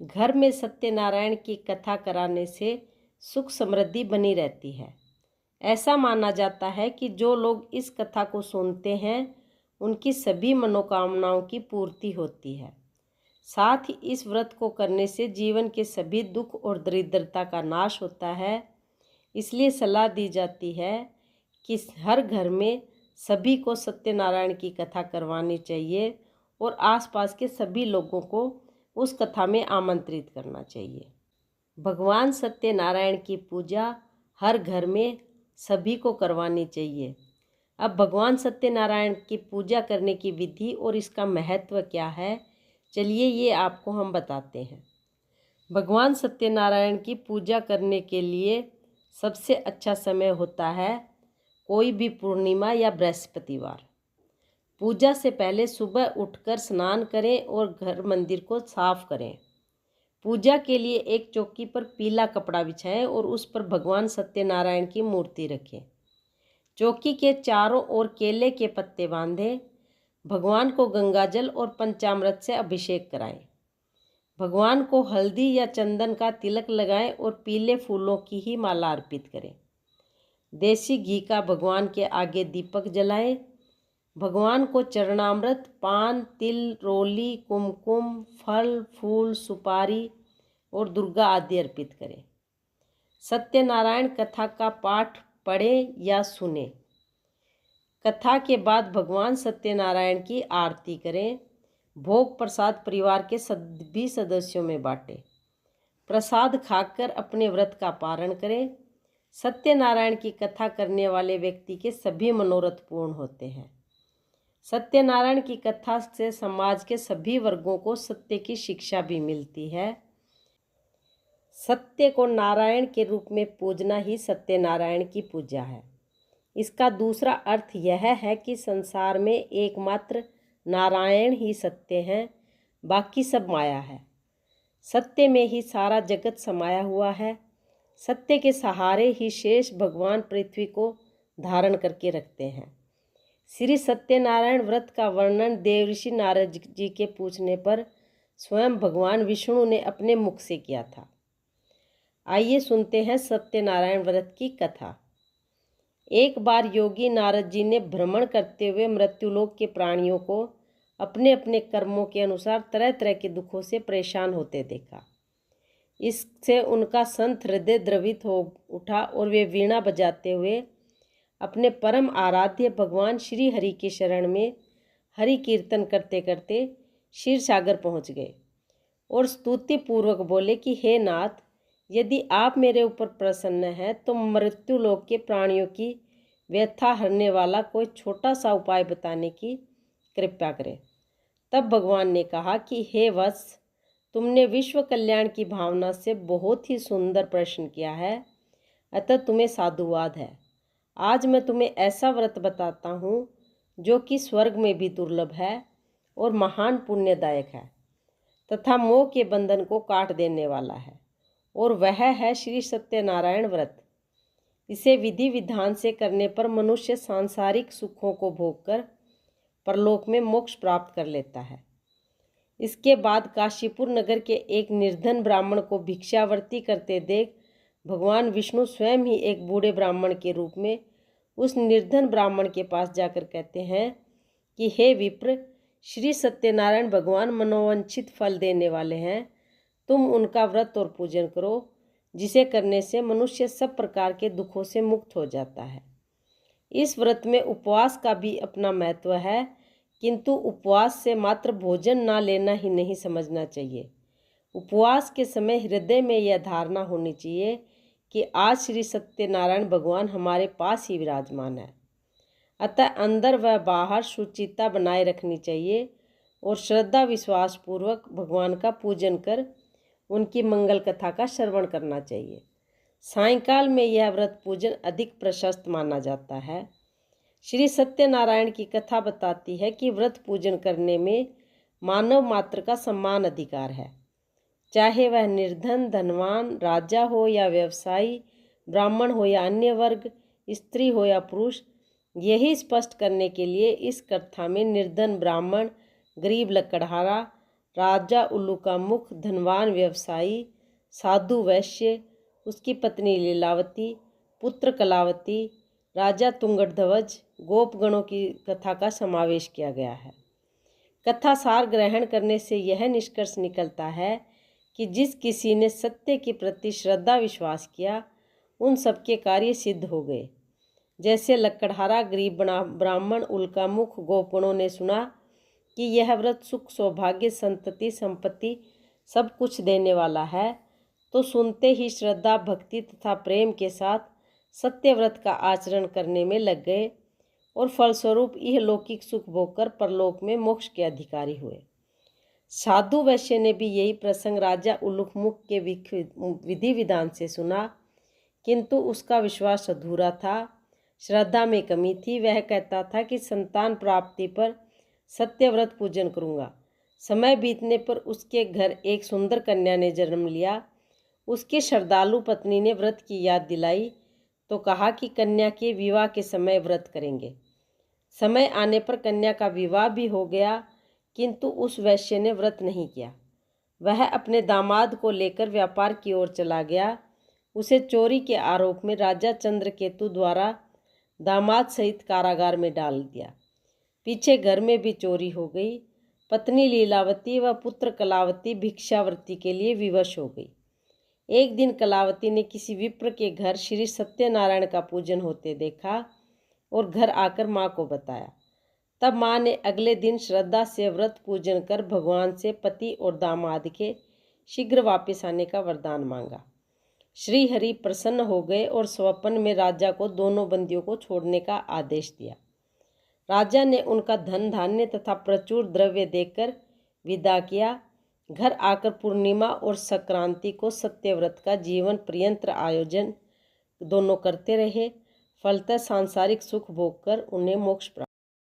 घर में सत्यनारायण की कथा कराने से सुख समृद्धि बनी रहती है। ऐसा माना जाता है कि जो लोग इस कथा को सुनते हैं उनकी सभी मनोकामनाओं की पूर्ति होती है। साथ ही इस व्रत को करने से जीवन के सभी दुख और दरिद्रता का नाश होता है। इसलिए सलाह दी जाती है कि हर घर में सभी को सत्यनारायण की कथा करवानी चाहिए और आसपास के सभी लोगों को उस कथा में आमंत्रित करना चाहिए। भगवान सत्यनारायण की पूजा हर घर में सभी को करवानी चाहिए। अब भगवान सत्यनारायण की पूजा करने की विधि और इसका महत्व क्या है, चलिए ये आपको हम बताते हैं। भगवान सत्यनारायण की पूजा करने के लिए सबसे अच्छा समय होता है कोई भी पूर्णिमा या बृहस्पतिवार। पूजा से पहले सुबह उठकर स्नान करें और घर मंदिर को साफ करें। पूजा के लिए एक चौकी पर पीला कपड़ा बिछाएं और उस पर भगवान सत्यनारायण की मूर्ति रखें। चौकी के चारों ओर केले के पत्ते बांधें। भगवान को गंगाजल और पंचामृत से अभिषेक कराएं। भगवान को हल्दी या चंदन का तिलक लगाएं और पीले फूलों की ही माला अर्पित करें। देसी घी का भगवान के आगे दीपक जलाएं। भगवान को चरणामृत, पान, तिल, रोली, कुमकुम, फल, फूल, सुपारी और दुर्गा आदि अर्पित करें। सत्यनारायण कथा का पाठ पढ़ें या सुने। कथा के बाद भगवान सत्यनारायण की आरती करें। भोग प्रसाद परिवार के सभी सदस्यों में बांटें। प्रसाद खाकर अपने व्रत का पारण करें। सत्यनारायण की कथा करने वाले व्यक्ति के सभी मनोरथ पूर्ण होते हैं। सत्यनारायण की कथा से समाज के सभी वर्गों को सत्य की शिक्षा भी मिलती है। सत्य को नारायण के रूप में पूजना ही सत्यनारायण की पूजा है। इसका दूसरा अर्थ यह है कि संसार में एकमात्र नारायण ही सत्य हैं, बाकी सब माया है। सत्य में ही सारा जगत समाया हुआ है। सत्य के सहारे ही शेष भगवान पृथ्वी को धारण करके रखते हैं। श्री सत्यनारायण व्रत का वर्णन देवर्षि नारद जी के पूछने पर स्वयं भगवान विष्णु ने अपने मुख से किया था। आइए सुनते हैं सत्यनारायण व्रत की कथा। एक बार योगी नारद जी ने भ्रमण करते हुए मृत्युलोक के प्राणियों को अपने अपने कर्मों के अनुसार तरह तरह के दुखों से परेशान होते देखा। इससे उनका संत हृदय द्रवित हो उठा और वे वीणा बजाते हुए अपने परम आराध्य भगवान श्री हरि के शरण में हरि कीर्तन करते करते क्षीर सागर पहुँच गए और स्तुति पूर्वक बोले कि हे नाथ, यदि आप मेरे ऊपर प्रसन्न हैं तो मृत्युलोक के प्राणियों की व्यथा हरने वाला कोई छोटा सा उपाय बताने की कृपा करें। तब भगवान ने कहा कि हे वत्स, तुमने विश्व कल्याण की भावना से बहुत ही सुंदर प्रश्न किया है, अतः तुम्हें साधुवाद है। आज मैं तुम्हें ऐसा व्रत बताता हूँ जो कि स्वर्ग में भी दुर्लभ है और महान पुण्यदायक है तथा मोह के बंधन को काट देने वाला है, और वह है श्री सत्यनारायण व्रत। इसे विधि विधान से करने पर मनुष्य सांसारिक सुखों को भोगकर परलोक में मोक्ष प्राप्त कर लेता है। इसके बाद काशीपुर नगर के एक निर्धन ब्राह्मण को भिक्षावृत्ति करते देख भगवान विष्णु स्वयं ही एक बूढ़े ब्राह्मण के रूप में उस निर्धन ब्राह्मण के पास जाकर कहते हैं कि हे विप्र, श्री सत्यनारायण भगवान मनोवांछित फल देने वाले हैं। तुम उनका व्रत और पूजन करो, जिसे करने से मनुष्य सब प्रकार के दुखों से मुक्त हो जाता है। इस व्रत में उपवास का भी अपना महत्व है, किंतु उपवास से मात्र भोजन ना लेना ही नहीं समझना चाहिए। उपवास के समय हृदय में यह धारणा होनी चाहिए कि आज श्री सत्यनारायण भगवान हमारे पास ही विराजमान है। अतः अंदर व बाहर शुचिता बनाए रखनी चाहिए और श्रद्धा विश्वास पूर्वक भगवान का पूजन कर उनकी मंगल कथा का श्रवण करना चाहिए। सायंकाल में यह व्रत पूजन अधिक प्रशस्त माना जाता है। श्री सत्यनारायण की कथा बताती है कि व्रत पूजन करने में मानव मात्र का समान अधिकार है, चाहे वह निर्धन, धनवान, राजा हो या व्यवसायी, ब्राह्मण हो या अन्य वर्ग, स्त्री हो या पुरुष। यही स्पष्ट करने के लिए इस कथा में निर्धन ब्राह्मण, गरीब लकड़हारा, राजा उल्लू का मुख, धनवान व्यवसायी, साधु वैश्य, उसकी पत्नी लीलावती, पुत्र कलावती, राजा तुंगध्वज, गोपगणों की कथा का समावेश किया गया है। कथा सार ग्रहण करने से यह निष्कर्ष निकलता है कि जिस किसी ने सत्य के प्रति श्रद्धा विश्वास किया उन सबके कार्य सिद्ध हो गए। जैसे लकड़हारा गरीब ब्राह्मण उल्कामुख गोपगणों ने सुना कि यह व्रत सुख सौभाग्य संतति संपत्ति सब कुछ देने वाला है, तो सुनते ही श्रद्धा भक्ति तथा प्रेम के साथ सत्य व्रत का आचरण करने में लग गए और फलस्वरूप यह लौकिक सुख भोगकर परलोक में मोक्ष के अधिकारी हुए। साधु वैश्य ने भी यही प्रसंग राजा उल्लूमुख के विधि विधान से सुना, किंतु उसका विश्वास अधूरा था, श्रद्धा में कमी थी। वह कहता था कि संतान प्राप्ति पर सत्यव्रत पूजन करूँगा। समय बीतने पर उसके घर एक सुंदर कन्या ने जन्म लिया। उसकी श्रद्धालु पत्नी ने व्रत की याद दिलाई तो कहा कि कन्या के विवाह के समय व्रत करेंगे। समय आने पर कन्या का विवाह भी हो गया, किंतु उस वैश्य ने व्रत नहीं किया। वह अपने दामाद को लेकर व्यापार की ओर चला गया। उसे चोरी के आरोप में राजा चंद्रकेतु द्वारा दामाद सहित कारागार में डाल दिया। पीछे घर में भी चोरी हो गई। पत्नी लीलावती व पुत्र कलावती भिक्षावृत्ति के लिए विवश हो गई। एक दिन कलावती ने किसी विप्र के घर श्री सत्यनारायण का पूजन होते देखा और घर आकर माँ को बताया। तब माँ ने अगले दिन श्रद्धा से व्रत पूजन कर भगवान से पति और दामाद के शीघ्र वापस आने का वरदान मांगा। श्री हरि प्रसन्न हो गए और स्वप्न में राजा को दोनों बंदियों को छोड़ने का आदेश दिया। राजा ने उनका धन धान्य तथा प्रचुर द्रव्य देकर विदा किया। घर आकर पूर्णिमा और संक्रांति को सत्यव्रत का जीवन पर्यंत आयोजन दोनों करते रहे। फलतः सांसारिक सुख भोगकर उन्हें मोक्ष प्राप्त